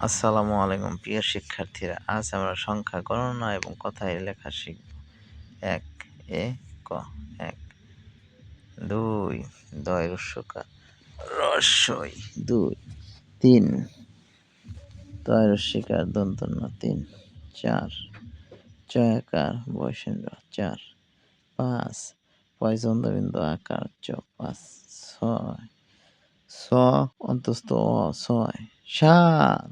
আসসালামু আলাইকুম প্রিয় শিক্ষার্থীরা, আজ আমরা সংখ্যা গণনা এবং কথায় লেখা শিখব। এক এ ক এক, দুই দয় রস্যকা রস্যই দুই, তিন তয় রস্যিকার দন্তন্য তিন, চার চয়াকার বয়সেন্দ্র চার, পাঁচ পয়চন্দ্রবিন্দু আকার চ পাঁচ, ছয় ছ অন্তস্থ অ ছয়, সাত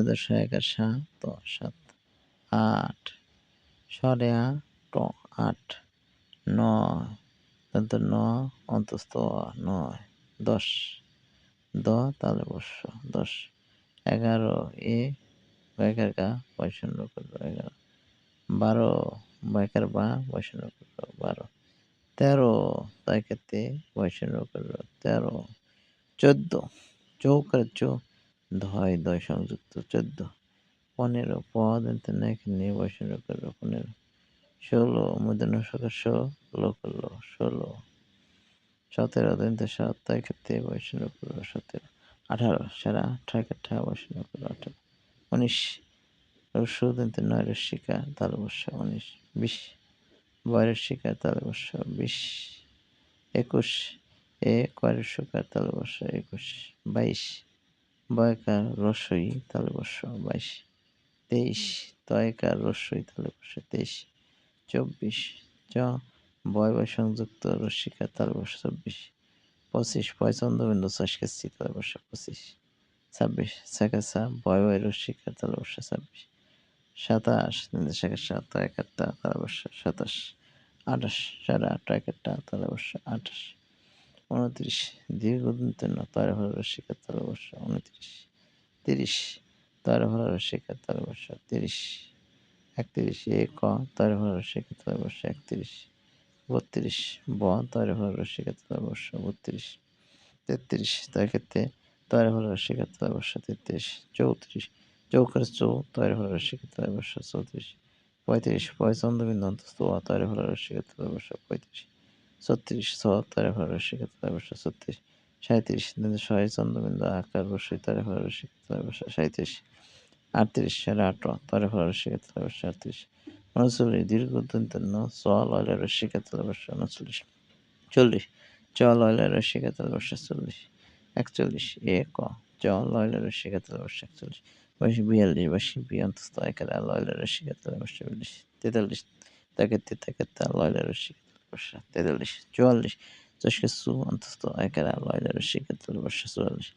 দশাকার সাত সাত, আট সাড়ে আট ট আট, নয় দন্ত্য ন অন্তস্থ অ নয়, দশ দ তালে বর্ষ দশ, 11 এ বয়কার গা বয়শূন্য করল 11, 12 বয়কার বা বয়শূন্য করল 12, 13 তয়কাতে বয়শূন্য করল 13, 14 চৌকার চৌ ধয় দয় সংযুক্ত 14, 15 প দন্ত্য নিয়ে বয়শূন্য করল 15, 16 মূর্ধন্য সকার ষোলো করল 16, 17 দন্ত্য সাত তয়কাতে বয়শূন্য করল 17, 18 সারা ঠয়কাঠা বয়শূন্য করল 18, 19 রস্য দন্ত্য নয় রস্যিকা তালবস্য 19, 20 বয় রস্যিকা তালবস্য 20, 21 এ কয় রস্যকার তালবস্য 21, 22 বয়কার রস্যই তালবস্য 22, 23 তয়কার রস্যই তালবস্য 23, 24 চ বয় সংযুক্ত রস্যিকা তালবস্য 24, 25 পয়চন্দ্রবিন্দু চষ্কের তালবস্য 25, 26 ছ্যাঁকা বয় রস্যিকা তালবস্য 26, 27 নির্দেশকের সাত তয়কারটা তালবস্য 27, 28 সারা টয়কারটা তালবস্য 28, 29 দীর্ঘদন্ত্যন্য তয়রফলা রস্যিকা তালবস্য 29, 30 তয়রফলা রস্যিকা তালবস্য 30, 31 এ ক তয়রফলা রস্যিকা তালবস্য 31, 32 ব তয়রফলা রস্যিকা তালবস্য 32, 33 তয়কাতে তয়রফলা রস্যিকা তালবস্য 33, 34 চৌকার চৌ তয়রফলা রস্যিকা তালবস্য 34, 35 পয়চন্দ্রবিন্দু অন্তস্থ অ তয়রফলা রস্যিকা তালবস্য 35, 36 ছ তয়রফলা রস্যিকা তালবস্য 36, 37 ছয় চন্দ্রবিন্দু আকার রস্যই তয়রফলা রস্যিকা তালবস্য 37, 38 সাড়ে আট তয়রফলা রস্যিকা তালবস্য 38, 39 দীর্ঘদন্ত্যন্য চ লয়লা রস্যিকা তালবস্য 39, 40 চ লয়লা রস্যিকা তালবস্য 40, 41 এ ক চ লয়লা রস্যিকা তালবস্য 41, 42 বার্ষিক বি অন্তস্থ একার লয়লা রস্যিকা তালবস্য 42, 43 তয়কাতে লয়লা রস্যিকা তালবস্য 43, 44 চষ্কের সু অন্তস্থ একার লয়লা রস্যিকা তালবস্য 44,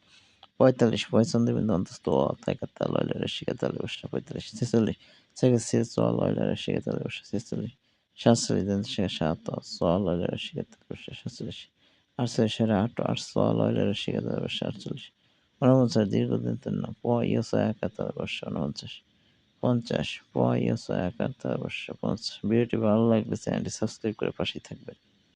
45 পয়চন্দ্রবিন্দু অন্তস্থ অ তয়কাতে লয়লা রস্যিকা তালবস্য 45, 46 ছ্যাঁকা সে চ লয়লা রস্যিকা তালবস্য 46, 47 দন্ত্য সাত চ লয়লা রস্যিকা তালবস্য 47, 48 সাড়ে আট আট চ লয়লা রস্যিকা তালবস্য 48, 49 দীর্ঘদন্ত্যন্য প ইয় ছ আকার তালবস্য 49, 50 প ইয় ছ আকার তালবস্য 50। ভিডিওটি ভালো লাগলে চ্যানেলটি সাবস্ক্রাইব করে পাশেই থাকবেন।